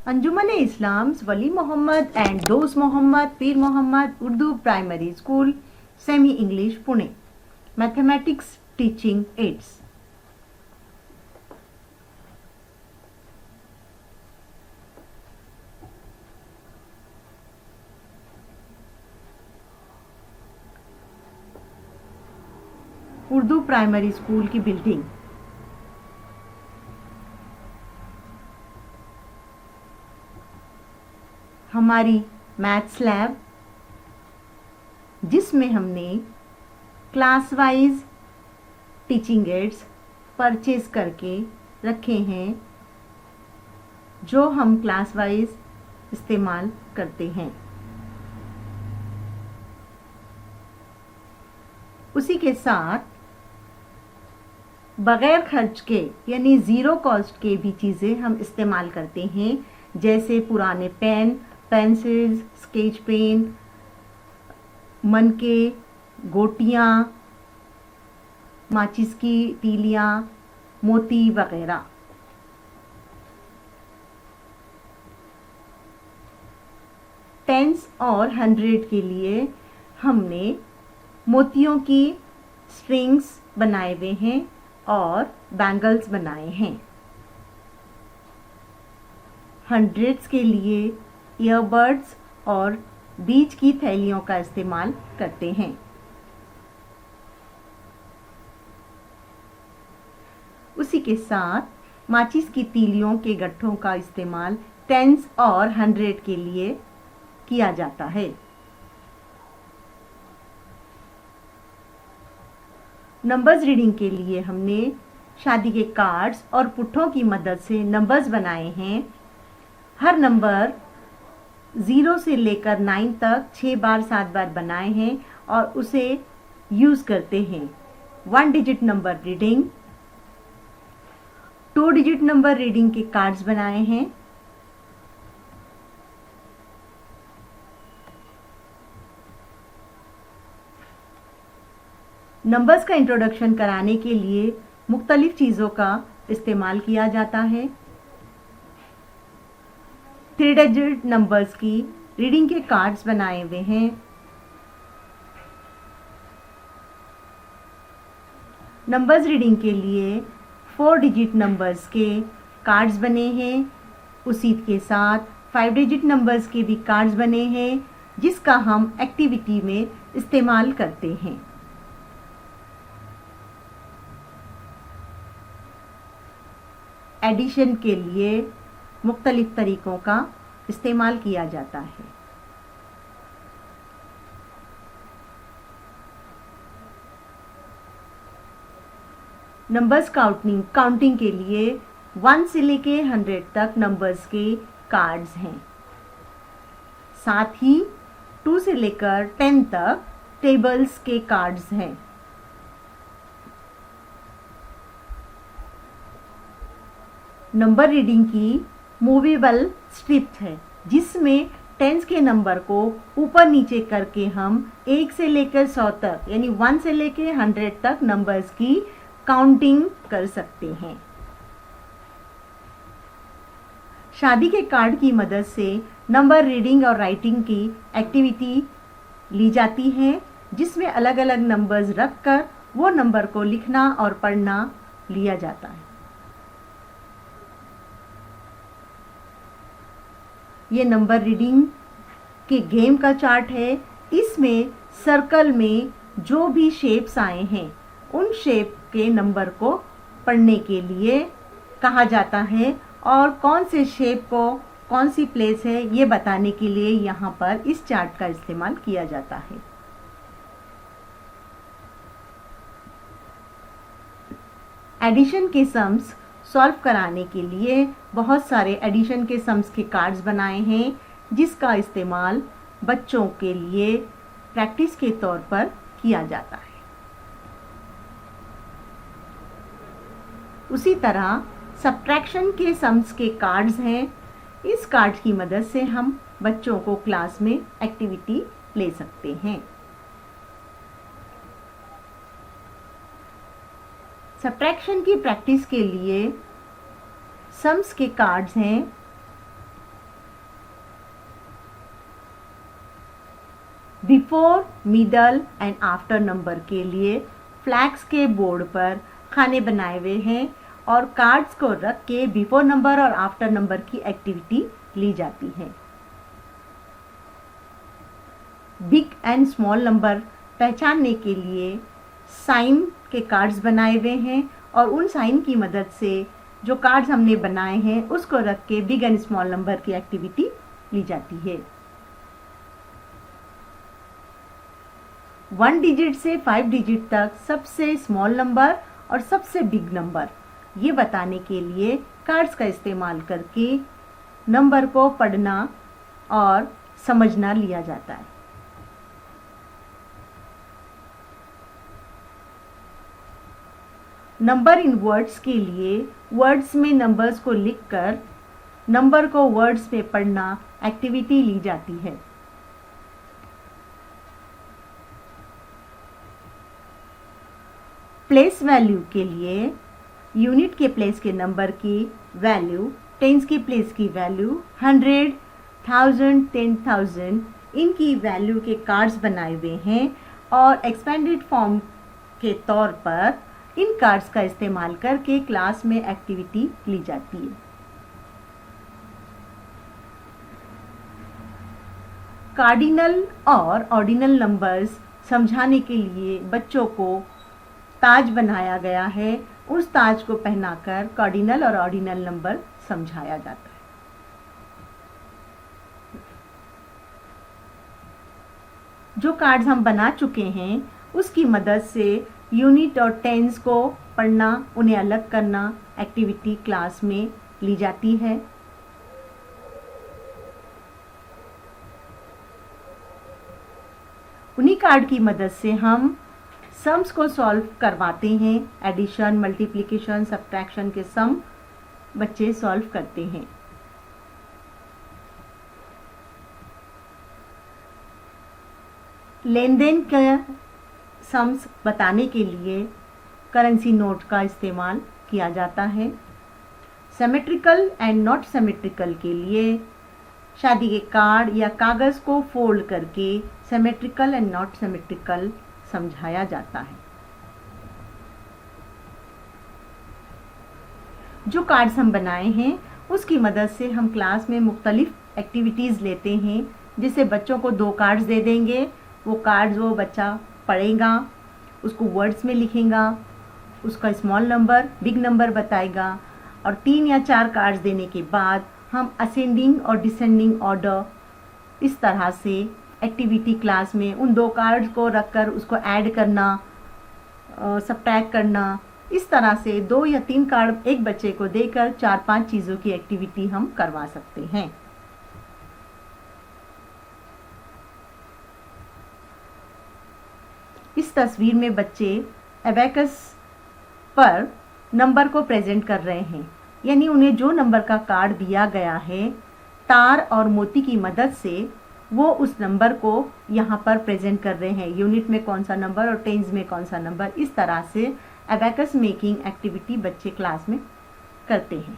Anjuman Islam's Wali Mohammed and Dost Mohammed Pir Mohammed Urdu primary school semi English Pune mathematics teaching aids. Urdu primary school की building, हमारी maths lab जिसमें हमने class wise teaching aids purchase करके रखे हैं जो हम क्लास वाइज इस्तेमाल करते हैं। उसी के साथ बगैर खर्च के यानी ज़ीरो कॉस्ट के भी चीज़ें हम इस्तेमाल करते हैं, जैसे पुराने पेन, पेंसिल्स, स्केच पेन, मनके, गोटियाँ, माचिस की तीलियाँ, मोती वगैरह। टेंस और 100 के लिए हमने मोतियों की स्ट्रिंग्स बनाए हुए हैं और बैंगल्स बनाए हैं। 100s के लिए ईयरबड्स और बीच की थैलियों का इस्तेमाल करते हैं। उसी के साथ माचिस की तीलियों के गट्ठों का इस्तेमाल 10s और 100 के लिए किया जाता है। नंबर्स रीडिंग के लिए हमने शादी के कार्ड्स और पुट्ठों की मदद से नंबर्स बनाए हैं। हर नंबर 0 से लेकर 9 तक 6 बार 7 बार बनाए हैं और उसे यूज़ करते हैं। 1 digit number reading, 2 digit number reading के कार्ड्स बनाए हैं। नंबर्स का इंट्रोडक्शन कराने के लिए मुख्तलिफ चीज़ों का इस्तेमाल किया जाता है। 3 डिजिट नंबर्स की रीडिंग के कार्ड्स बनाए हुए हैं। नंबर्स रीडिंग के लिए 4 डिजिट नंबर्स के कार्ड्स बने हैं। उसी के साथ 5 डिजिट नंबर्स के भी कार्ड्स बने हैं जिसका हम एक्टिविटी में इस्तेमाल करते हैं। एडिशन के लिए मुख्तलिफ तरीक़ों का इस्तेमाल किया जाता है। नंबर्स काउंटिंग के लिए 1 से लेके 100 तक नंबर्स के कार्ड्स हैं। साथ ही 2 से लेकर 10 तक टेबल्स के कार्ड्स हैं। नंबर रीडिंग की मूवेबल स्ट्रिप है जिसमें 10s के नंबर को ऊपर नीचे करके हम 1 से लेकर 100 तक यानी 1 से लेकर 100 तक नंबर्स की काउंटिंग कर सकते हैं। शादी के कार्ड की मदद से नंबर रीडिंग और राइटिंग की एक्टिविटी ली जाती है जिसमें अलग अलग नंबर्स रखकर वो नंबर को लिखना और पढ़ना लिया जाता है। ये नंबर रीडिंग के गेम का चार्ट है। इसमें सर्कल में जो भी शेप्स आए हैं उन शेप के नंबर को पढ़ने के लिए कहा जाता है और कौन से शेप को कौन सी प्लेस है ये बताने के लिए यहाँ पर इस चार्ट का इस्तेमाल किया जाता है। एडिशन के सम्स सॉल्व कराने के लिए बहुत सारे एडिशन के सम्स के कार्ड्स बनाए हैं जिसका इस्तेमाल बच्चों के लिए प्रैक्टिस के तौर पर किया जाता है। उसी तरह सब्ट्रैक्शन के सम्स के कार्ड्स हैं। इस कार्ड की मदद से हम बच्चों को क्लास में एक्टिविटी ले सकते हैं। सब्ट्रैक्शन की प्रैक्टिस के लिए सम्स के कार्ड्स हैं before, middle and after number के लिए फ्लैग्स के बोर्ड पर खाने बनाए हुए हैं और कार्ड्स को रख के बिफोर नंबर और आफ्टर नंबर की एक्टिविटी ली जाती है। बिग एंड स्मॉल नंबर पहचानने के लिए साइन के कार्ड्स बनाए हुए हैं और उन साइन की मदद से जो कार्ड्स हमने बनाए हैं उसको रख के बिग एंड स्मॉल नंबर की एक्टिविटी ली जाती है। 1 डिजिट से 5 डिजिट तक सबसे स्मॉल नंबर और सबसे बिग नंबर ये बताने के लिए कार्ड्स का इस्तेमाल करके नंबर को पढ़ना और समझना लिया जाता है। नंबर इन वर्ड्स के लिए वर्ड्स में नंबर्स को लिखकर नंबर को वर्ड्स में पढ़ना एक्टिविटी ली जाती है। प्लेस वैल्यू के लिए यूनिट के प्लेस के नंबर की वैल्यू, टेंस की प्लेस की वैल्यू, 100, 1000, 10,000 इनकी वैल्यू के कार्ड्स बनाए हुए हैं और एक्सपेंडेड फॉर्म के तौर पर इन कार्ड्स का इस्तेमाल करके क्लास में एक्टिविटी ली जाती है। कार्डिनल और ऑर्डिनल नंबर्स समझाने के लिए बच्चों को ताज बनाया गया है। उस ताज को पहनाकर कार्डिनल और ऑर्डिनल नंबर समझाया जाता है। जो कार्ड्स हम बना चुके हैं उसकी मदद से यूनिट और टेंस को पढ़ना, उन्हें अलग करना एक्टिविटी क्लास में ली जाती है। उन्हीं कार्ड की मदद से हम सम्स को सॉल्व करवाते हैं। एडिशन, मल्टीप्लिकेशन, सब्ट्रैक्शन के सम बच्चे सॉल्व करते हैं। लेन देन के सम्स बताने के लिए करेंसी नोट का इस्तेमाल किया जाता है। सिमेट्रिकल एंड नॉट सिमेट्रिकल के लिए शादी के कार्ड या कागज को फोल्ड करके सिमेट्रिकल एंड नॉट सिमेट्रिकल समझाया जाता है। जो कार्ड्स हम बनाए हैं उसकी मदद से हम क्लास में मुख्तलिफ एक्टिविटीज़ लेते हैं। जिसे बच्चों को 2 कार्ड्स दे देंगे, वो कार्ड्स वो बच्चा पढ़ेगा, उसको वर्ड्स में लिखेगा, उसका स्मॉल नंबर, बिग नंबर बताएगा और 3 या 4 कार्ड्स देने के बाद हम असेंडिंग और डिसेंडिंग ऑर्डर इस तरह से एक्टिविटी क्लास में उन 2 कार्ड्स को रखकर उसको ऐड करना, सब्ट्रैक्ट करना, इस तरह से 2 या 3 कार्ड एक बच्चे को देकर 4-5 चीज़ों की एक्टिविटी हम करवा सकते हैं। इस तस्वीर में बच्चे एबेकस पर नंबर को प्रेजेंट कर रहे हैं, यानी उन्हें जो नंबर का कार्ड दिया गया है तार और मोती की मदद से वो उस नंबर को यहाँ पर प्रेजेंट कर रहे हैं। यूनिट में कौन सा नंबर और टेंस में कौन सा नंबर, इस तरह से एबेकस मेकिंग एक्टिविटी बच्चे क्लास में करते हैं।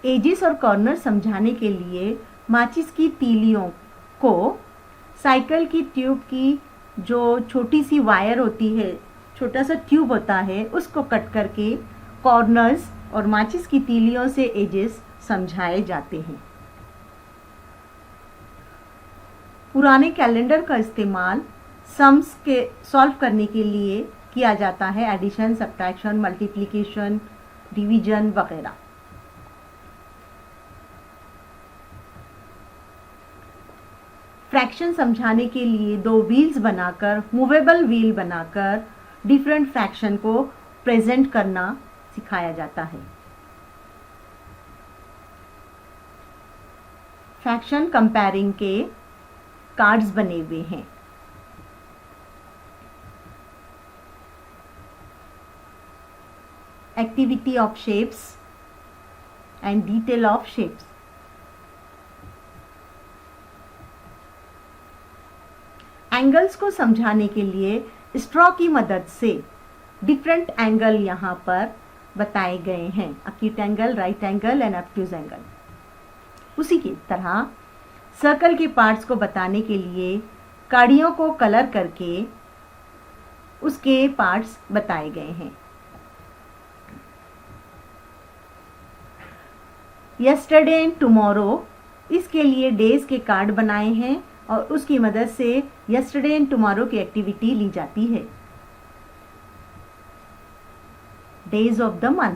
एजेस और कॉर्नर समझाने के लिए माचिस की तीलियों को साइकिल की ट्यूब की जो छोटी सी वायर होती है, छोटा सा ट्यूब होता है, उसको कट करके कॉर्नर्स और माचिस की तीलियों से एजेस समझाए जाते हैं। पुराने कैलेंडर का इस्तेमाल सम्स के सॉल्व करने के लिए किया जाता है। एडिशन, सब्ट्रैक्शन, मल्टीप्लिकेशन, डिवीजन वगैरह। फ्रैक्शन समझाने के लिए 2 व्हील्स बनाकर, मूवेबल व्हील बनाकर डिफरेंट फ्रैक्शन को प्रेजेंट करना सिखाया जाता है। फ्रैक्शन कंपेयरिंग के कार्ड्स बने हुए हैं। Activity of shapes and detail of shapes. Angles को समझाने के लिए स्ट्रॉ की मदद से डिफरेंट एंगल यहाँ पर बताए गए हैं। Acute angle, right angle and obtuse angle. उसी की तरह सर्कल के पार्ट्स को बताने के लिए काड़ियों को कलर करके उसके पार्ट्स बताए गए हैं। यस्टरडे एंड टुमारो, इसके लिए डेज के कार्ड बनाए हैं और उसकी मदद से यस्टरडे एंड टुमारो की एक्टिविटी ली जाती है। Days of the month,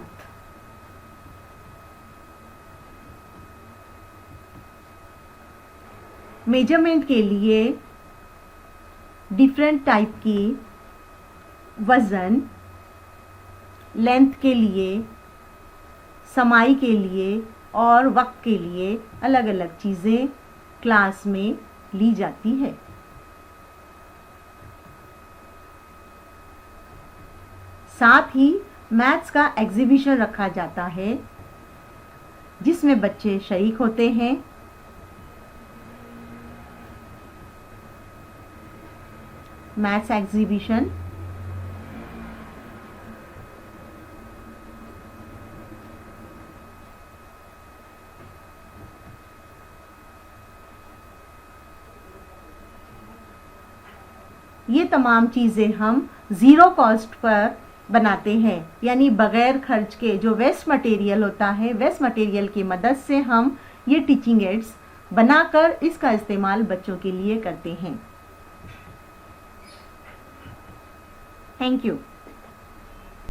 measurement के लिए डिफरेंट टाइप की वज़न, लेंथ के लिए, समाई के लिए और वक्त के लिए अलग अलग चीज़ें क्लास में ली जाती है। साथ ही मैथ्स का एग्जीबिशन रखा जाता है जिसमें बच्चे शरीक होते हैं। मैथ्स एग्जीबिशन ये तमाम चीज़ें हम ज़ीरो कॉस्ट पर बनाते हैं, यानी बग़ैर खर्च के। जो वेस्ट मटेरियल होता है, वेस्ट मटेरियल की मदद से हम ये टीचिंग एड्स बनाकर इसका इस्तेमाल बच्चों के लिए करते हैं। Thank you.